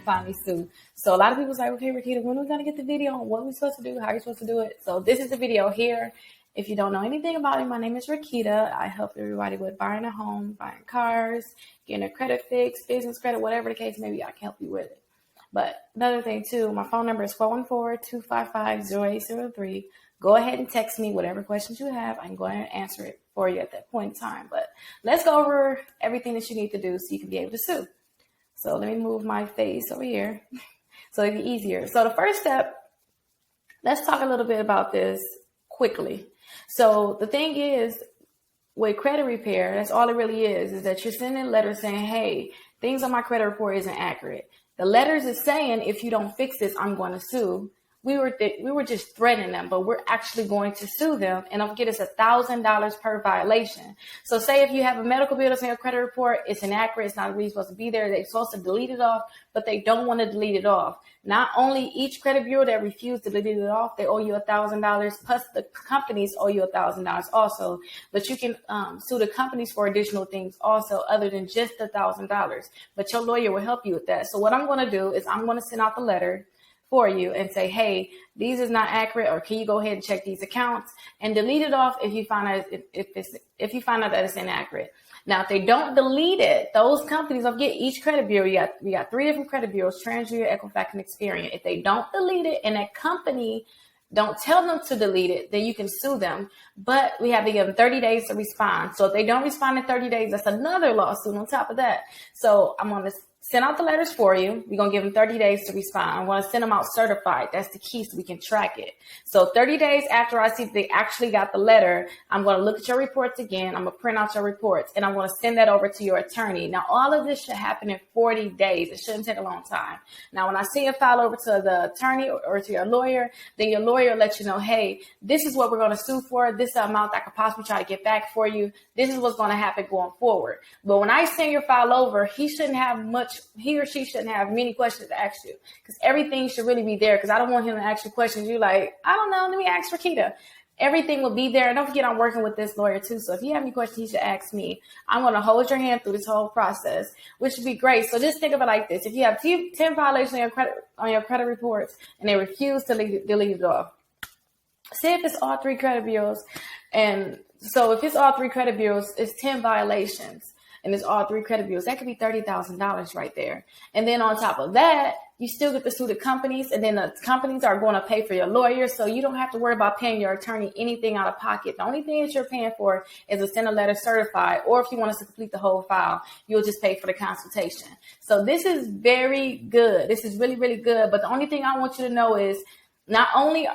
finally sue. So a lot of people's like, okay, Rickita, when are we going to get the video on what we're supposed to do? How are you supposed to do it? So this is the video here. If you don't know anything about me, my name is Rickita. I help everybody with buying a home, buying cars, getting a credit fix, business credit, whatever the case may be, I can help you with it. But another thing too, my phone number is 414-255-0803. Go ahead and text me whatever questions you have. I can go ahead and answer it for you at that point in time. But let's go over everything that you need to do so you can be able to sue. So let me move my face over here so it'll be easier. So the first step, let's talk a little bit about this quickly. So the thing is, with credit repair, that's all it really is that you're sending letters saying, hey, things on my credit report isn't accurate. The letters is saying, if you don't fix this, I'm going to sue. We were just threatening them, but we're actually going to sue them, and I'll get us $1,000 per violation. So say if you have a medical bill that's in your credit report, it's inaccurate, it's not really supposed to be there. They're supposed to delete it off, but they don't want to delete it off. Not only each credit bureau that refused to delete it off, they owe you $1,000, plus the companies owe you $1,000 also. But you can sue the companies for additional things also, other than just $1,000. But your lawyer will help you with that. So what I'm going to do is I'm going to send out the letter for you and say, hey, these is not accurate, or can you go ahead and check these accounts and delete it off if you find out if you find out that it's inaccurate. Now, if they don't delete it, those companies will get each credit bureau. We got 3 different credit bureaus: TransUnion, Equifax, and Experian. If they don't delete it and that company don't tell them to delete it, then you can sue them. But we have to give them 30 days to respond. So if they don't respond in 30 days, that's another lawsuit on top of that. So I'm on this. Send out the letters for you. We're going to give them 30 days to respond. I want to send them out certified. That's the key so we can track it. So 30 days after I see that they actually got the letter, I'm going to look at your reports again. I'm going to print out your reports, and I'm going to send that over to your attorney. Now, all of this should happen in 40 days. It shouldn't take a long time. Now, when I send your file over to the attorney or to your lawyer, then your lawyer will let you know, hey, this is what we're going to sue for. This is the amount I could possibly try to get back for you. This is what's going to happen going forward. But when I send your file over, he or she shouldn't have many questions to ask you, because everything should really be there. Because I don't want him to ask you questions. You're like, I don't know, let me ask Rickita. Everything will be there. And don't forget, I'm working with this lawyer too. So if you have any questions, you should ask me. I'm going to hold your hand through this whole process, which would be great. So just think of it like this. If you have 10 violations on your credit reports and they refuse to delete it off, say if it's all 3 credit bureaus. And so if it's all 3 credit bureaus, it's 10 violations. And it's all 3 credit bureaus. That could be $30,000 right there. And then on top of that, you still get to sue the companies, and then the companies are going to pay for your lawyer. So you don't have to worry about paying your attorney anything out of pocket. The only thing that you're paying for is to send a letter certified, or if you want us to complete the whole file, you'll just pay for the consultation. So this is very good. This is really, really good. But the only thing I want you to know is not only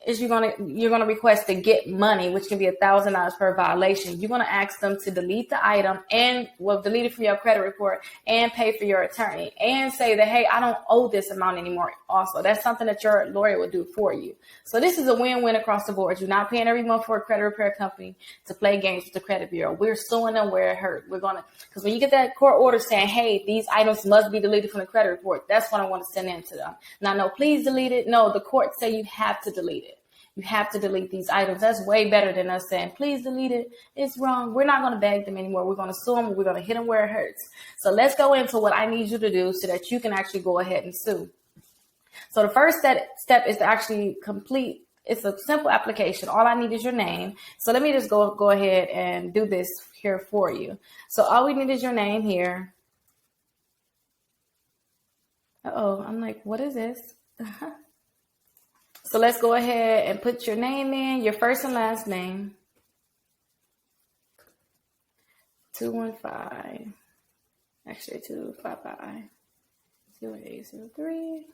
is you're gonna request to get money, which can be $1,000 per violation. You're gonna ask them to delete the item and delete it from your credit report and pay for your attorney and say that, hey, I don't owe this amount anymore. Also, that's something that your lawyer will do for you. So this is a win-win across the board. You're not paying every month for a credit repair company to play games with the credit bureau. We're suing them where it hurt. Because when you get that court order saying, hey, these items must be deleted from the credit report, that's what I want to send in to them. Now, no, please delete it. No, the court say you have to delete it. You have to delete these items. That's way better than us saying, please delete it. It's wrong. We're not going to beg them anymore. We're going to sue them. We're going to hit them where it hurts. So let's go into what I need you to do so that you can actually go ahead and sue. So the first step is to actually complete. It's a simple application. All I need is your name. So let me just go ahead and do this here for you. So all we need is your name here. I'm like, what is this? So let's go ahead and put your name in, your first and last name. 215. Actually, 255. 0803.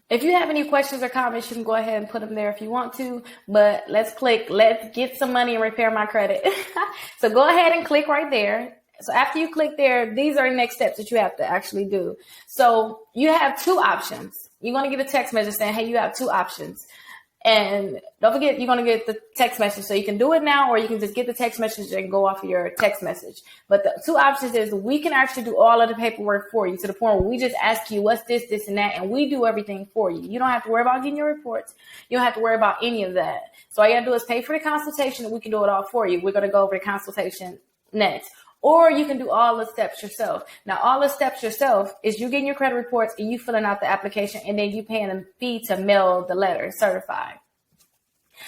If you have any questions or comments, you can go ahead and put them there if you want to. But let's get some money and repair my credit. So go ahead and click right there. So after you click there, these are the next steps that you have to actually do. So you have 2 options. You're going to get a text message saying, hey, you have 2 options. And don't forget, you're going to get the text message. So you can do it now, or you can just get the text message and go off of your text message. But the two options is we can actually do all of the paperwork for you, to the point where we just ask you what's this, this, and that, and we do everything for you. You don't have to worry about getting your reports. You don't have to worry about any of that. So all you got to do is pay for the consultation, and we can do it all for you. We're going to go over the consultation next. Or you can do all the steps yourself. Now, all the steps yourself is you getting your credit reports and you filling out the application, and then you paying a fee to mail the letter certified.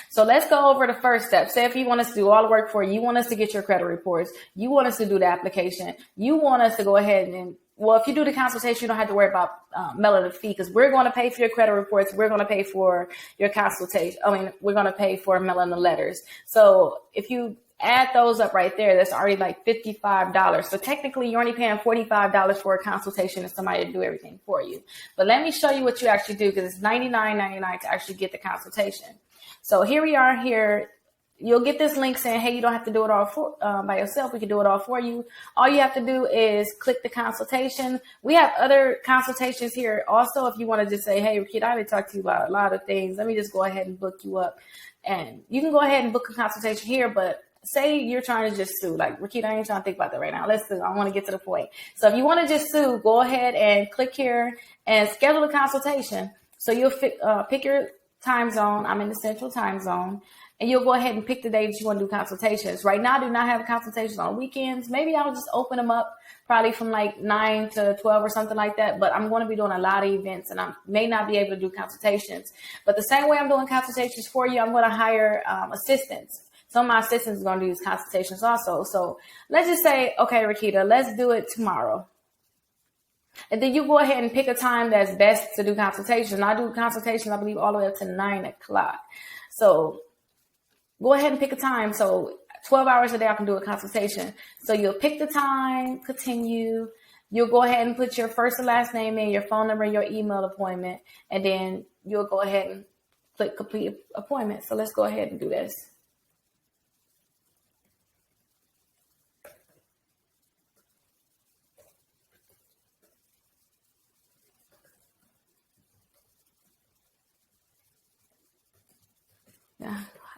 So let's go over the first step. Say if you want us to do all the work for you, you want us to get your credit reports, you want us to do the application, you want us to go ahead and, well, if you do the consultation, you don't have to worry about mailing the fee, because we're going to pay for your credit reports. We're going to pay for your consultation. We're going to pay for mailing the letters. So if you add those up right there, that's already like $55. So technically you're only paying $45 for a consultation and somebody to do everything for you. But let me show you what you actually do, because it's $99.99 to actually get the consultation. So here we are here. You'll get this link saying, hey, you don't have to do it all by yourself. We can do it all for you. All you have to do is click the consultation. We have other consultations here also. If you want to just say, hey, Rickita, I didn't talk to you about a lot of things. Let me just go ahead and book you up. And you can go ahead and book a consultation here, but say you're trying to just sue, like, Rickita, I ain't trying to think about that right now. Let's sue. I want to get to the point. So if you want to just sue, go ahead and click here and schedule a consultation. So you'll pick your time zone. I'm in the central time zone. And you'll go ahead and pick the day that you want to do consultations. Right now, I do not have consultations on weekends. Maybe I'll just open them up probably from like 9 to 12 or something like that. But I'm going to be doing a lot of events, and I may not be able to do consultations. But the same way I'm doing consultations for you, I'm going to hire assistants. Some of my assistants are going to do these consultations also. So let's just say, okay, Rickita, let's do it tomorrow. And then you go ahead and pick a time that's best to do consultations. I do consultations, I believe, all the way up to 9 o'clock. So go ahead and pick a time. So 12 hours a day, I can do a consultation. So you'll pick the time, continue. You'll go ahead and put your first and last name in, your phone number, your email appointment, and then you'll go ahead and click complete appointment. So let's go ahead and do this.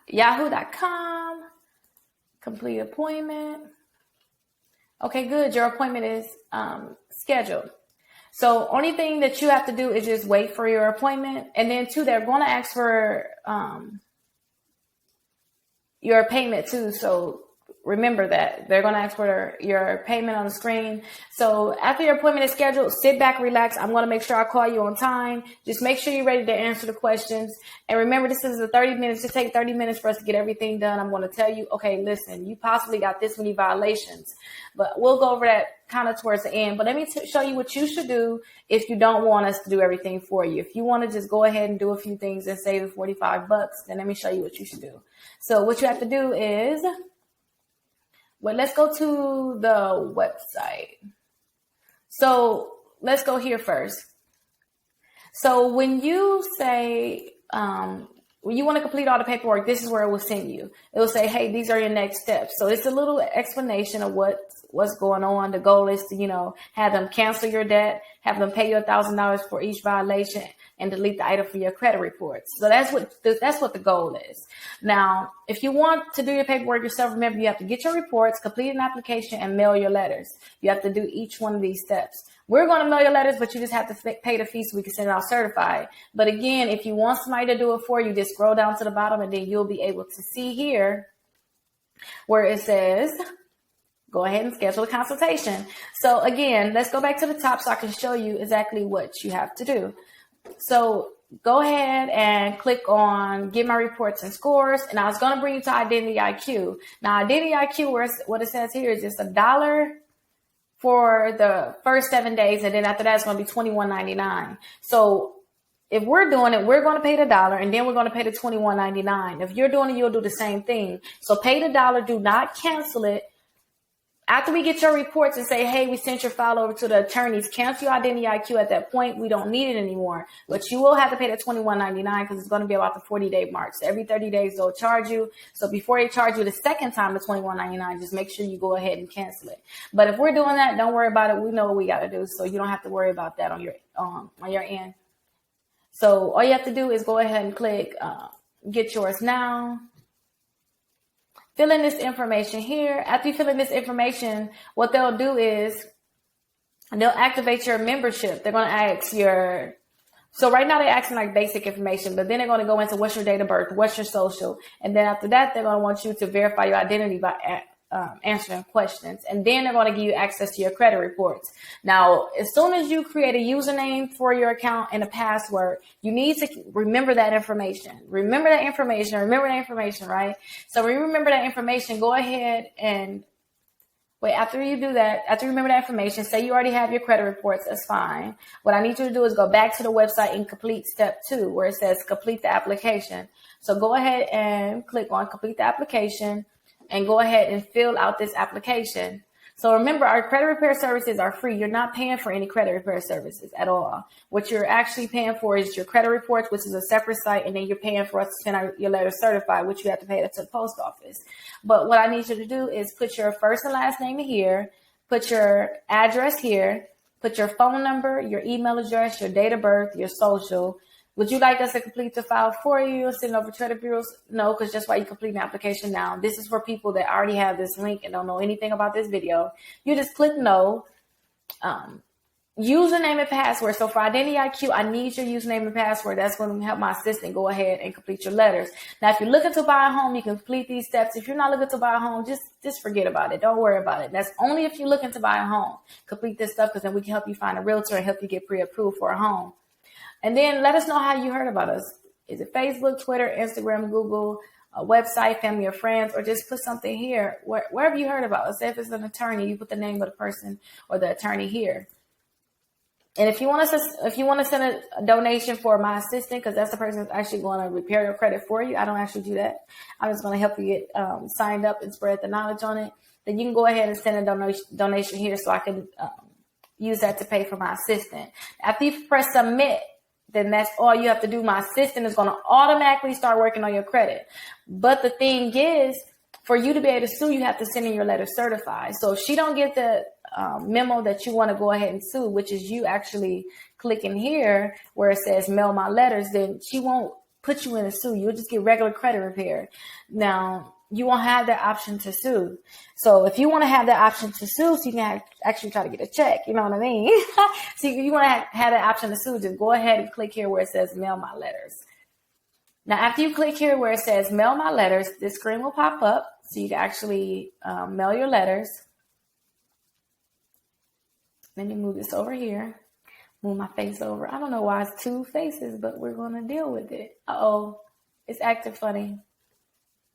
Yahoo.com, complete appointment. Okay, good. Your appointment is scheduled. So only thing that you have to do is just wait for your appointment. And then too, they're going to ask for your payment too. So remember that they're going to ask for your payment on the screen. So after your appointment is scheduled, sit back, relax. I'm going to make sure I call you on time. Just make sure you're ready to answer the questions. And remember, this is the 30 minutes. Just take 30 minutes for us to get everything done. I'm going to tell you, okay, listen, you possibly got this many violations, but we'll go over that kind of towards the end. But let me show you what you should do if you don't want us to do everything for you. If you want to just go ahead and do a few things and save the $45, then let me show you what you should do. So what you have to do is, well, let's go to the website. So let's go here first. So when you say, when you want to complete all the paperwork, this is where it will send you. It will say, hey, these are your next steps. So it's a little explanation of what's going on. The goal is to, have them cancel your debt, have them pay you $1,000 for each violation, and delete the item from your credit reports. So that's what the goal is. Now, if you want to do your paperwork yourself, remember you have to get your reports, complete an application, and mail your letters. You have to do each one of these steps. We're going to mail your letters, but you just have to pay the fee so we can send it out certified. But again, if you want somebody to do it for you, just scroll down to the bottom, and then you'll be able to see here where it says, go ahead and schedule a consultation. So again, let's go back to the top so I can show you exactly what you have to do. So go ahead and click on get my reports and scores. And I was going to bring you to Identity IQ. Now, Identity IQ, what it says here is just $1 for the first 7 days. And then after that, it's going to be $21.99. So if we're doing it, we're going to pay the $1 and then we're going to pay the $21.99. If you're doing it, you'll do the same thing. So pay the $1, do not cancel it. After we get your reports and say, hey, we sent your file over to the attorneys, cancel your Identity IQ at that point. We don't need it anymore. But you will have to pay the $21.99 because it's going to be about the 40-day mark. So every 30 days, they'll charge you. So before they charge you the second time, the $21.99, just make sure you go ahead and cancel it. But if we're doing that, don't worry about it. We know what we got to do. So you don't have to worry about that on your end. So all you have to do is go ahead and click get yours now. Fill in this information here. After you fill in this information, what they'll do is they'll activate your membership. They're going to ask your, so right now they're asking like basic information, but then they're going to go into what's your date of birth, what's your social. And then after that, they're going to want you to verify your identity by answering questions. And then they're going to give you access to your credit reports. Now, as soon as you create a username for your account and a password, you need to remember that information. Remember that information, right? So when you remember that information, go ahead and wait, after you do that, after you remember that information, say you already have your credit reports, that's fine. What I need you to do is go back to the website and complete step 2, where it says complete the application. So go ahead and click on complete the application and go ahead and fill out this application. So remember, our credit repair services are free. You're not paying for any credit repair services at all. What you're actually paying for is your credit reports, which is a separate site, and then you're paying for us to send out your letter certified, which you have to pay that to the post office. But what I need you to do is put your first and last name here, put your address here, put your phone number, your email address, your date of birth, your social. Would you like us to complete the file for you and send it over to credit bureaus? No, because just why you complete an application now. This is for people that already have this link and don't know anything about this video. You just click no. Username and password. So for Identity IQ, I need your username and password. That's going to help my assistant go ahead and complete your letters. Now, if you're looking to buy a home, you can complete these steps. If you're not looking to buy a home, just forget about it. Don't worry about it. That's only if you're looking to buy a home. Complete this stuff, because then we can help you find a realtor and help you get pre-approved for a home. And then let us know how you heard about us. Is it Facebook, Twitter, Instagram, Google, a website, family or friends, or just put something here wherever you heard about us. Say if it's an attorney, you put the name of the person or the attorney here. And if you want to send a donation for my assistant, because that's the person that's actually going to repair your credit for you, I don't actually do that. I'm just going to help you get signed up and spread the knowledge on it. Then you can go ahead and send a donation here, so I can use that to pay for my assistant. After you press submit, then that's all you have to do. My assistant is going to automatically start working on your credit. But the thing is, for you to be able to sue, you have to send in your letter certified. So if she don't get the memo that you want to go ahead and sue, which is you actually clicking here where it says mail my letters, then she won't put you in a sue. You'll just get regular credit repair. Now, you won't have that option to sue. So if you want to have that option to sue, so you can actually try to get a check, you know what I mean? So you want to have that option to sue, just go ahead and click here where it says mail my letters. Now, after you click here where it says mail my letters, this screen will pop up so you can actually mail your letters. Let me move this over here. Move my face over. I don't know why it's 2 faces, but we're going to deal with it. Uh-oh, it's acting funny.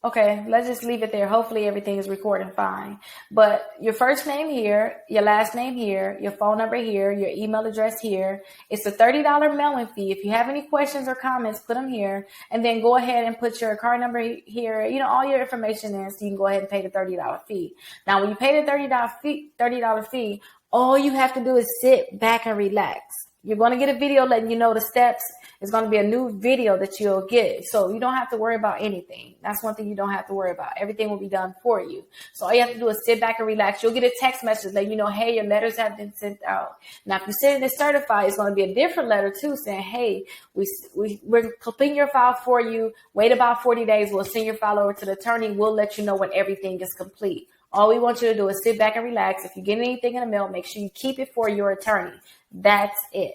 Okay, let's just leave it there. Hopefully everything is recording fine. But your first name here, your last name here, your phone number here, your email address here. It's a $30 mailing fee. If you have any questions or comments, put them here. And then go ahead and put your card number here. You know, all your information in, so you can go ahead and pay the $30 fee. Now, when you pay the $30 fee, all you have to do is sit back and relax. You're going to get a video letting you know the steps. It's going to be a new video that you'll get. So you don't have to worry about anything. That's one thing you don't have to worry about. Everything will be done for you. So all you have to do is sit back and relax. You'll get a text message letting you know, hey, your letters have been sent out. Now, if you send it certified, it's going to be a different letter too, saying, hey, we're completing your file for you. Wait about 40 days. We'll send your file over to the attorney. We'll let you know when everything is complete. All we want you to do is sit back and relax. If you get anything in the mail, make sure you keep it for your attorney. That's it.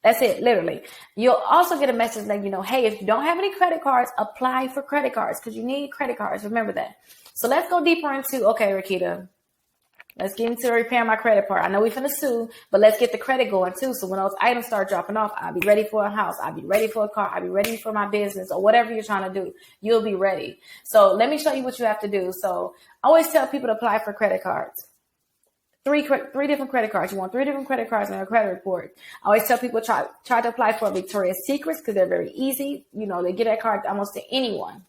That's it, literally. You'll also get a message letting you know, hey, if you don't have any credit cards, apply for credit cards, because you need credit cards. Remember that. So let's go deeper into, okay, Rickita, let's get into repair my credit part. I know we're finna sue, but let's get the credit going too. So when those items start dropping off, I'll be ready for a house. I'll be ready for a car. I'll be ready for my business or whatever you're trying to do. You'll be ready. So let me show you what you have to do. So I always tell people to apply for credit cards. Three different credit cards. You want 3 different credit cards on your credit report. I always tell people try to apply for Victoria's Secrets, because they're very easy. You know, they get that card almost to anyone.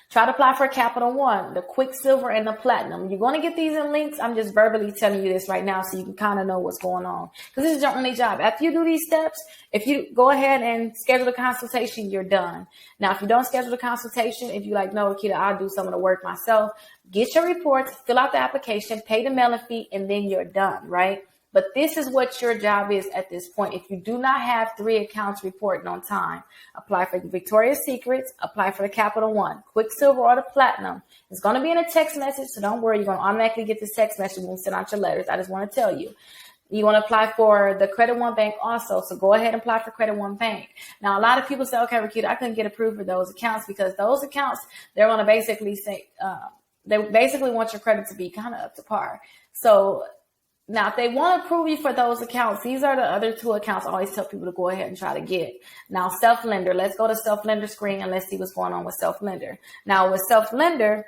Try to apply for Capital One, the Quicksilver and the Platinum. You're going to get these in links. I'm just verbally telling you this right now so you can kind of know what's going on, because this is your only job. After you do these steps, if you go ahead and schedule a consultation, you're done. Now, if you don't schedule a consultation, if you're like, no, Rickita, I'll do some of the work myself, get your reports, fill out the application, pay the mailing fee, and then you're done, right? But this is what your job is at this point. If you do not have 3 accounts reporting on time, apply for the Victoria's Secrets, apply for the Capital One, Quicksilver, or the Platinum. It's going to be in a text message, so don't worry. You're going to automatically get this text message when we send out your letters. I just want to tell you. You want to apply for the Credit One Bank also. So go ahead and apply for Credit One Bank. Now, a lot of people say, okay, Rickita, I couldn't get approved for those accounts because those accounts, they're going to basically say, they basically want your credit to be kind of up to par. So now, if they want to approve you for those accounts, these are the other 2 accounts I always tell people to go ahead and try to get. Now, Self-Lender. Let's go to Self-Lender screen and let's see what's going on with Self-Lender. Now, with Self-Lender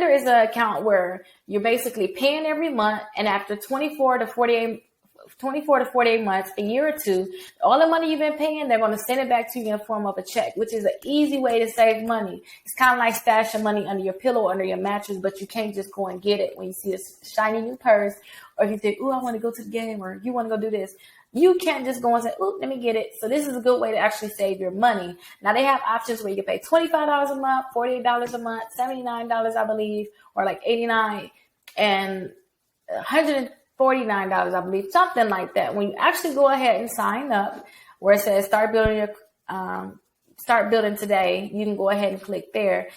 is an account where you're basically paying every month, and after 24 to 48 months, a year or 2, all the money you've been paying, they're going to send it back to you in the form of a check, which is an easy way to save money. It's kind of like stashing money under your pillow, under your mattress, but you can't just go and get it when you see this shiny new purse, or if you think, oh, I want to go to the game, or you want to go do this. You can't just go and say, oh, let me get it. So this is a good way to actually save your money. Now, they have options where you can pay $25 a month, $48 a month, $79, I believe, or like $89 and $149, I believe, something like that. When you actually go ahead and sign up, where it says start building today, you can go ahead and click there.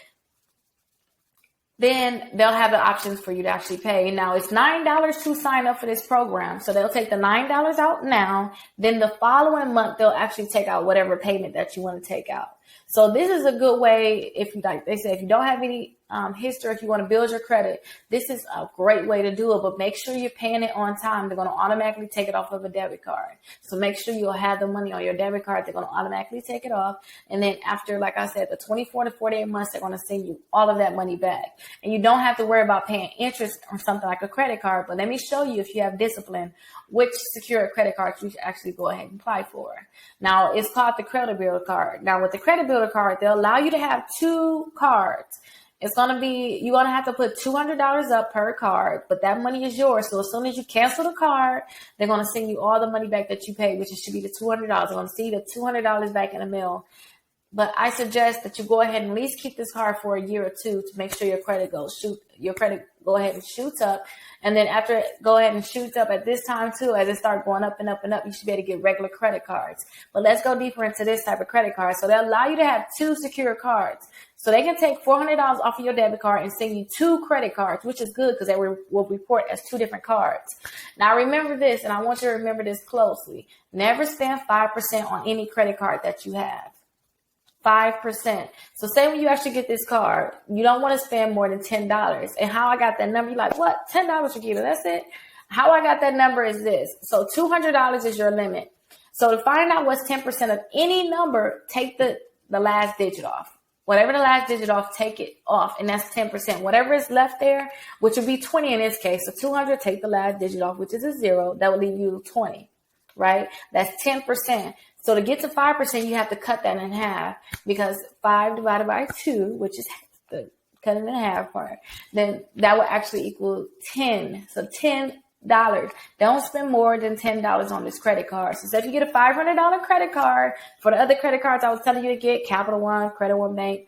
Then they'll have the options for you to actually pay. Now, it's $9 to sign up for this program. So they'll take the $9 out now. Then the following month, they'll actually take out whatever payment that you want to take out. So this is a good way, if you like, they say, if you don't have any history, if you want to build your credit, this is a great way to do it. But make sure you're paying it on time. They're going to automatically take it off of a debit card. So make sure you'll have the money on your debit card. They're going to automatically take it off. And then after, like I said, the 24 to 48 months, they're going to send you all of that money back. And you don't have to worry about paying interest on something like a credit card. But let me show you, if you have discipline, which secure credit cards you should actually go ahead and apply for. Now, it's called the credit builder card. Now, with the credit builder card, they'll allow you to have 2 cards. It's going to be, you're going to have to put $200 up per card, but that money is yours. So as soon as you cancel the card, they're going to send you all the money back that you paid, which should be the $200. They're going to see the $200 back in the mail. But I suggest that you go ahead and at least keep this card for a year or 2 to make sure your credit go ahead and shoots up. And then after it go ahead and shoots up at this time too, as it starts going up and up and up, you should be able to get regular credit cards. But let's go deeper into this type of credit card. So they'll allow you to have 2 secure cards. So they can take $400 off of your debit card and send you 2 credit cards, which is good because they will report as 2 different cards. Now remember this, and I want you to remember this closely. Never spend 5% on any credit card that you have. 5%. So say when you actually get this card, you don't want to spend more than $10. And how I got that number, you're like, what? $10, Rickita, that's it? How I got that number is this. So $200 is your limit. So to find out what's 10% of any number, take the last digit off. Whatever the last digit off, take it off, and that's 10%. Whatever is left there, which would be 20 in this case. So 200, take the last digit off, which is a 0. That will leave you 20, right? That's 10%. So to get to 5%, you have to cut that in half, because 5 divided by 2, which is the cut it in half part, then that will actually equal 10. So $10. Don't spend more than $10 on this credit card. So if you get a $500 credit card, for the other credit cards I was telling you to get, Capital One, Credit One Bank,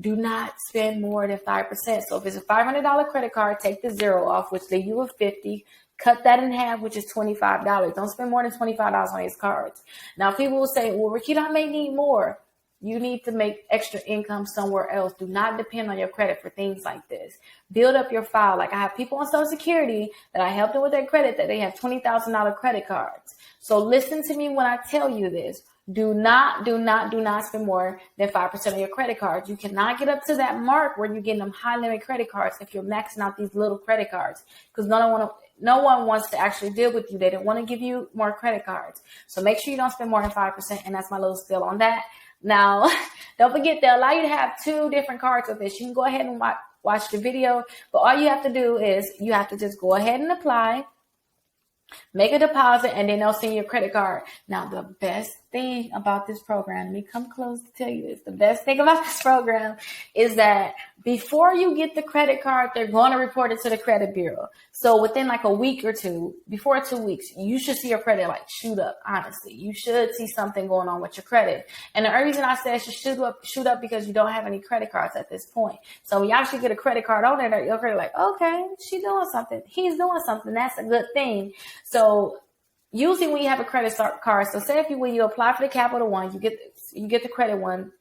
do not spend more than 5%. So if it's a $500 credit card, take the 0 off, which leaves you with 50. Cut that in half, which is $25. Don't spend more than $25 on these cards. Now, people will say, well, Rickita, I may need more. You need to make extra income somewhere else. Do not depend on your credit for things like this. Build up your file. Like I have people on Social Security that I help them with their credit that they have $20,000 credit cards. So listen to me when I tell you this. Do not spend more than 5% of your credit cards. You cannot get up to that mark where you're getting them high limit credit cards if you're maxing out these little credit cards, because no one wants to actually deal with you. They don't want to give you more credit cards. So make sure you don't spend more than 5%. And that's my little spiel on that. Now, don't forget, they'll allow you to have 2 different cards with this. You can go ahead and watch the video, but all you have to do is you have to just go ahead and apply, make a deposit, and then they'll send you a credit card. Now, the best thing about this program, let me come close to tell you this. The best thing about this program is that before you get the credit card, they're going to report it to the credit bureau. So within like a week or two, before 2 weeks, you should see your credit like shoot up. Honestly, you should see something going on with your credit. And the only reason I said it should shoot up because you don't have any credit cards at this point. So when you actually get a credit card on there, your credit like, okay, she's doing something. He's doing something. That's a good thing. So usually when you have a credit card, so say when you apply for the Capital One, you get the Credit One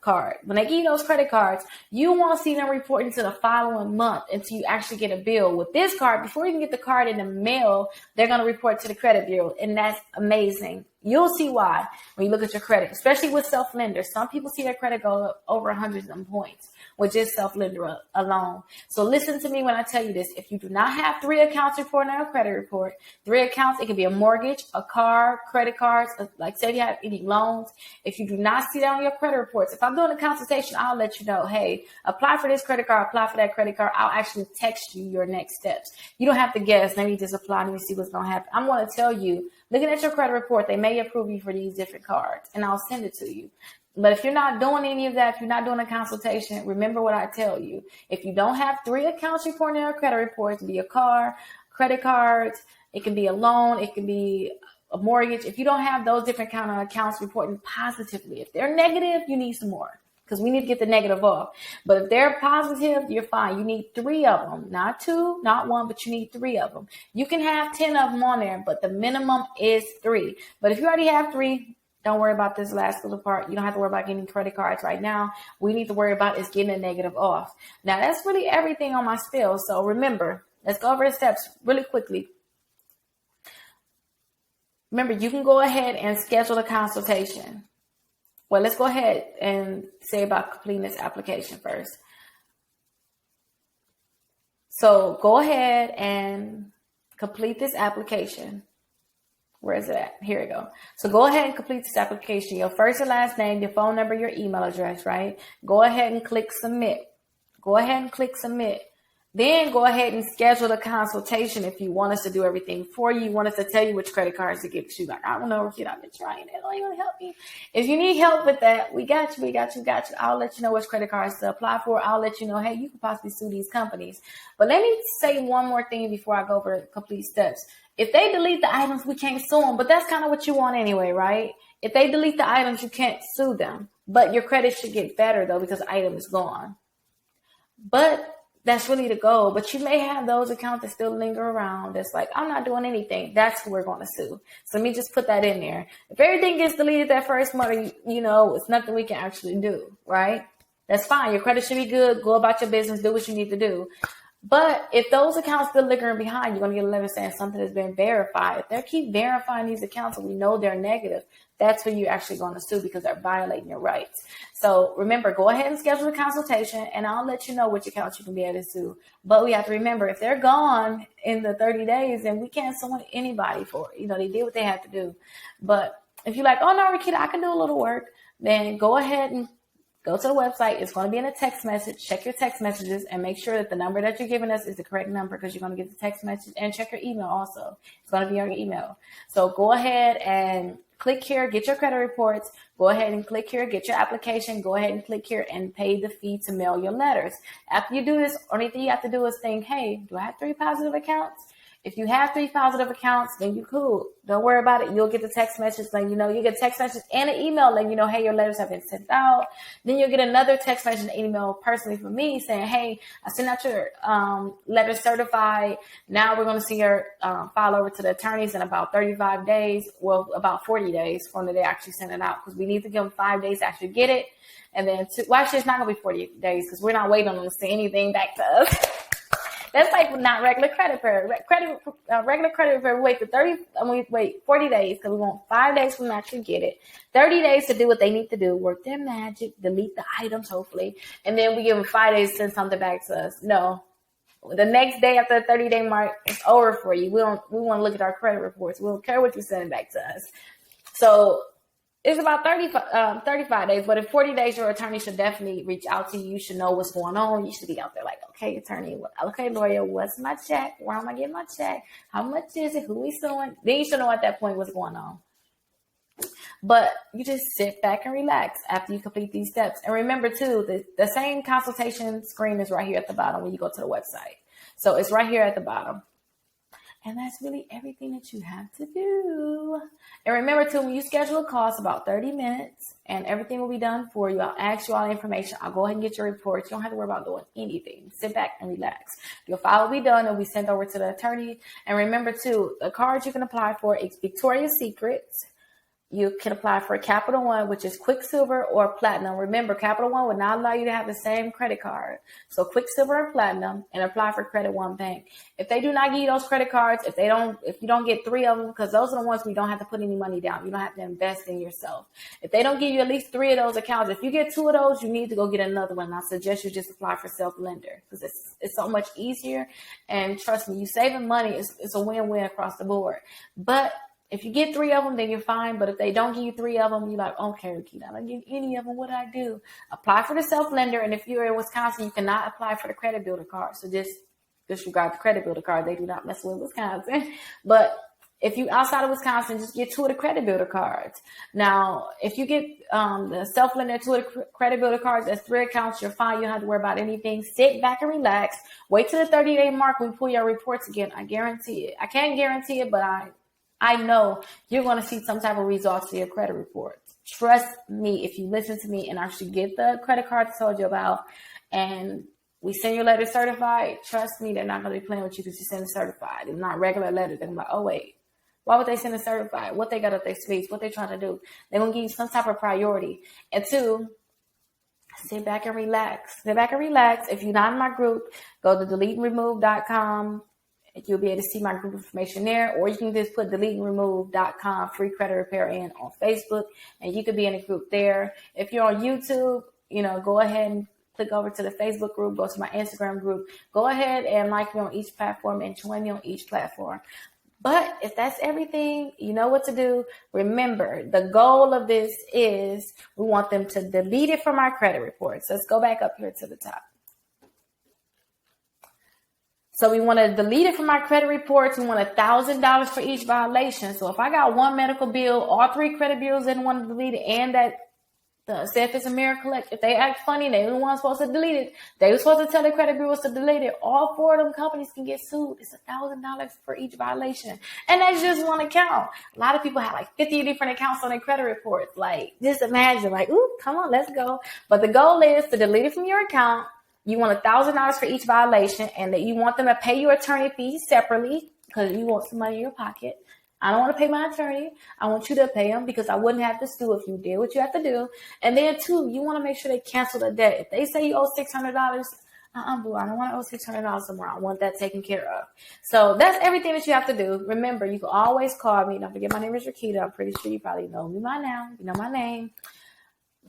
card. When they give you those credit cards, you won't see them reporting to the following month until you actually get a bill. With this card, before you can get the card in the mail, they're going to report to the credit bureau, and that's amazing. You'll see why when you look at your credit, especially with self-lenders. Some people see their credit go up over 100 points with just self-lender alone. So listen to me when I tell you this. If you do not have 3 accounts reporting on a credit report, 3 accounts, it can be a mortgage, a car, credit cards, like say if you have any loans. If you do not see that on your credit reports, if I'm doing a consultation, I'll let you know, hey, apply for this credit card, apply for that credit card. I'll actually text you your next steps. You don't have to guess. Let me just apply. Let me see what's going to happen. I'm going to tell you, looking at your credit report, they may approve you for these different cards, and I'll send it to you. But if you're not doing any of that, if you're not doing a consultation, remember what I tell you. If you don't have 3 accounts reporting your credit reports, it can be a car, credit cards, it can be a loan, it can be a mortgage. If you don't have those different kind of accounts reporting positively, if they're negative, you need some more because we need to get the negative off. But if they're positive, you're fine. You need 3 of them, not 2, not 1, but you need 3 of them. You can have 10 of them on there, but the minimum is 3. But if you already have 3, don't worry about this last little part. You don't have to worry about getting credit cards right now. We need to worry about is getting a negative off. Now, that's really everything on my spiel. So remember, let's go over the steps really quickly. Remember, you can go ahead and schedule a consultation. Well, let's go ahead and say about completing this application first. So go ahead and complete this application. Where is it at? Here we go. So go ahead and complete this application. Your first and last name, your phone number, your email address, right? Go ahead and click submit. Go ahead and click submit. Then go ahead and schedule a consultation if you want us to do everything for you. You want us to tell you which credit cards to give you. Like, I don't know, Rickita, I've been trying it. Don't even help me. If you need help with that, we got you. I'll let you know which credit cards to apply for. I'll let you know, hey, you could possibly sue these companies. But let me say one more thing before I go over the complete steps. If they delete the items, we can't sue them, but that's kind of what you want anyway, right? If they delete the items, you can't sue them, but your credit should get better though, because the item is gone. But that's really the goal. But you may have those accounts that still linger around. That's like, I'm not doing anything. That's who we're going to sue. So let me just put that in there. If everything gets deleted that first month, you know, it's nothing we can actually do, right? That's fine. Your credit should be good. Go about your business. Do what you need to do. But if those accounts still lingering behind, you're going to get a letter saying something has been verified. If they keep verifying these accounts and we know they're negative, that's when you're actually going to sue because they're violating your rights. So remember, go ahead and schedule a consultation and I'll let you know which accounts you can be able to sue. But we have to remember, if they're gone in the 30 days, then we can't sue anybody for it. You know, they did what they had to do. But if you're like, oh no, Rickita, I can do a little work, then go ahead and go to the website. It's going to be in a text message. Check your text messages and make sure that the number that you're giving us is the correct number because you're going to get the text message, and check your email also. It's going to be on your email. So go ahead and click here, get your credit reports. Go ahead and click here, get your application. Go ahead and click here and pay the fee to mail your letters. After you do this, only thing you have to do is think, hey, do I have 3 positive accounts? If you have 3 positive accounts, then you're cool. Don't worry about it. You'll get the text message letting you know. You get a text message and an email letting you know, hey, your letters have been sent out. Then you'll get another text message and email personally from me saying, hey, I sent out your letter certified. Now we're going to see your file over to the attorneys in about 35 days. Well, about 40 days from the day I actually sent it out, because we need to give them 5 days to actually get it. And then, actually, it's not going to be 40 days because we're not waiting on them to send anything back to us. That's like not regular credit repair. Regular credit repair, we wait 40 days because we want 5 days from them to actually get it. 30 days to do what they need to do, work their magic, delete the items, hopefully. And then we give them 5 days to send something back to us. No. The next day after the 30-day mark, it's over for you. We want to look at our credit reports. We don't care what you're sending back to us. So it's about 35 days, but in 40 days, your attorney should definitely reach out to you. You should know what's going on. You should be out there like, okay, attorney, okay, lawyer, what's my check? Where am I getting my check? How much is it? Who we suing? Then you should know at that point what's going on. But you just sit back and relax after you complete these steps. And remember too, the same consultation screen is right here at the bottom when you go to the website. So it's right here at the bottom. And that's really everything that you have to do. And remember too, when you schedule a call, it's about 30 minutes and everything will be done for you. I'll ask you all the information. I'll go ahead and get your reports. You don't have to worry about doing anything. Sit back and relax. Your file will be done. It'll be sent over to the attorney. And remember too, the cards you can apply for is Victoria's Secrets. You can apply for a Capital One, which is Quicksilver or Platinum. Remember, Capital One would not allow you to have the same credit card. So Quicksilver and Platinum, and apply for Credit One Bank. If they do not give you those credit cards, if you don't get 3 of them, because those are the ones where you don't have to put any money down. You don't have to invest in yourself. If they don't give you at least 3 of those accounts, if you get 2 of those, you need to go get another one. I suggest you just apply for self-lender because it's so much easier. And trust me, you saving money. It's a win-win across the board. But if you get 3 of them, then you're fine. But if they don't give you 3 of them, you're like, okay, Rickita, I don't get any of them. What do I do? Apply for the self-lender. And if you're in Wisconsin, you cannot apply for the credit builder card. So just disregard the credit builder card. They do not mess with Wisconsin. But if you outside of Wisconsin, just get 2 of the credit builder cards. Now, if you get the self-lender 2 of the credit builder cards, that's 3 accounts, you're fine. You don't have to worry about anything. Sit back and relax. Wait till the 30-day mark. We pull your reports again. I guarantee it. I can't guarantee it, but I know you're going to see some type of results to your credit reports. Trust me, if you listen to me and actually get the credit cards I told you about and we send your letter certified, trust me, they're not going to be playing with you because you send it certified. It's not regular letter. They're like, oh, wait, why would they send it certified? What they got up their sleeves? What they trying to do? They're going to give you some type of priority. And 2, sit back and relax. Sit back and relax. If you're not in my group, go to deleteandremove.com. You'll be able to see my group information there, or you can just put deleteandremove.com free credit repair in on Facebook, and you could be in a group there. If you're on YouTube, go ahead and click over to the Facebook group, go to my Instagram group, go ahead and like me on each platform and join me on each platform. But if that's everything, you know what to do. Remember, the goal of this is we want them to delete it from our credit reports. Let's go back up here to the top. So we want to delete it from our credit reports. We want $1,000 for each violation. So if I got 1 medical bill, all 3 credit bills didn't want to delete it, and say if it's a mirror collect, if they act funny, they were the ones supposed to delete it. They were supposed to tell their credit bureaus to delete it. All 4 of them companies can get sued. It's $1,000 for each violation. And that's just one account. A lot of people have like 50 different accounts on their credit reports. Like, just imagine, like, ooh, come on, let's go. But the goal is to delete it from your account. You want $1,000 for each violation, and that you want them to pay your attorney fees separately because you want some money in your pocket. I don't want to pay my attorney. I want you to pay them because I wouldn't have to sue if you did what you have to do. And then 2, you want to make sure they cancel the debt. If they say you owe $600, boo, I don't want to owe $600 tomorrow. I want that taken care of. So that's everything that you have to do. Remember, you can always call me. Don't forget my name is Rickita. I'm pretty sure you probably know me by now. You know my name.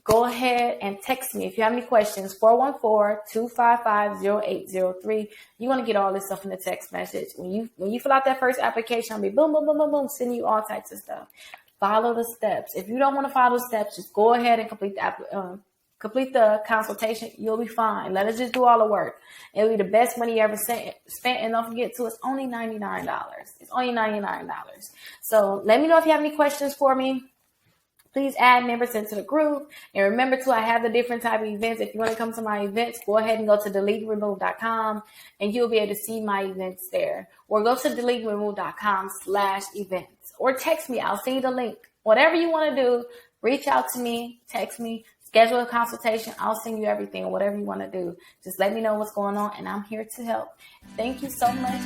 Go ahead and text me if you have any questions, 414-255-0803. You want to get all this stuff in the text message. When you fill out that first application, I'll be boom, boom, boom, boom, boom, sending you all types of stuff. Follow the steps. If you don't want to follow the steps, just go ahead and complete the consultation. You'll be fine. Let us just do all the work. It'll be the best money you ever spent. And don't forget, too, it's only $99. It's only $99. So let me know if you have any questions for me. Please add members into the group. And remember, too, I have the different type of events. If you want to come to my events, go ahead and go to deleteandremove.com, and you'll be able to see my events there. Or go to deleteandremove.com/events. Or text me. I'll send you the link. Whatever you want to do, reach out to me, text me, schedule a consultation. I'll send you everything, whatever you want to do. Just let me know what's going on, and I'm here to help. Thank you so much.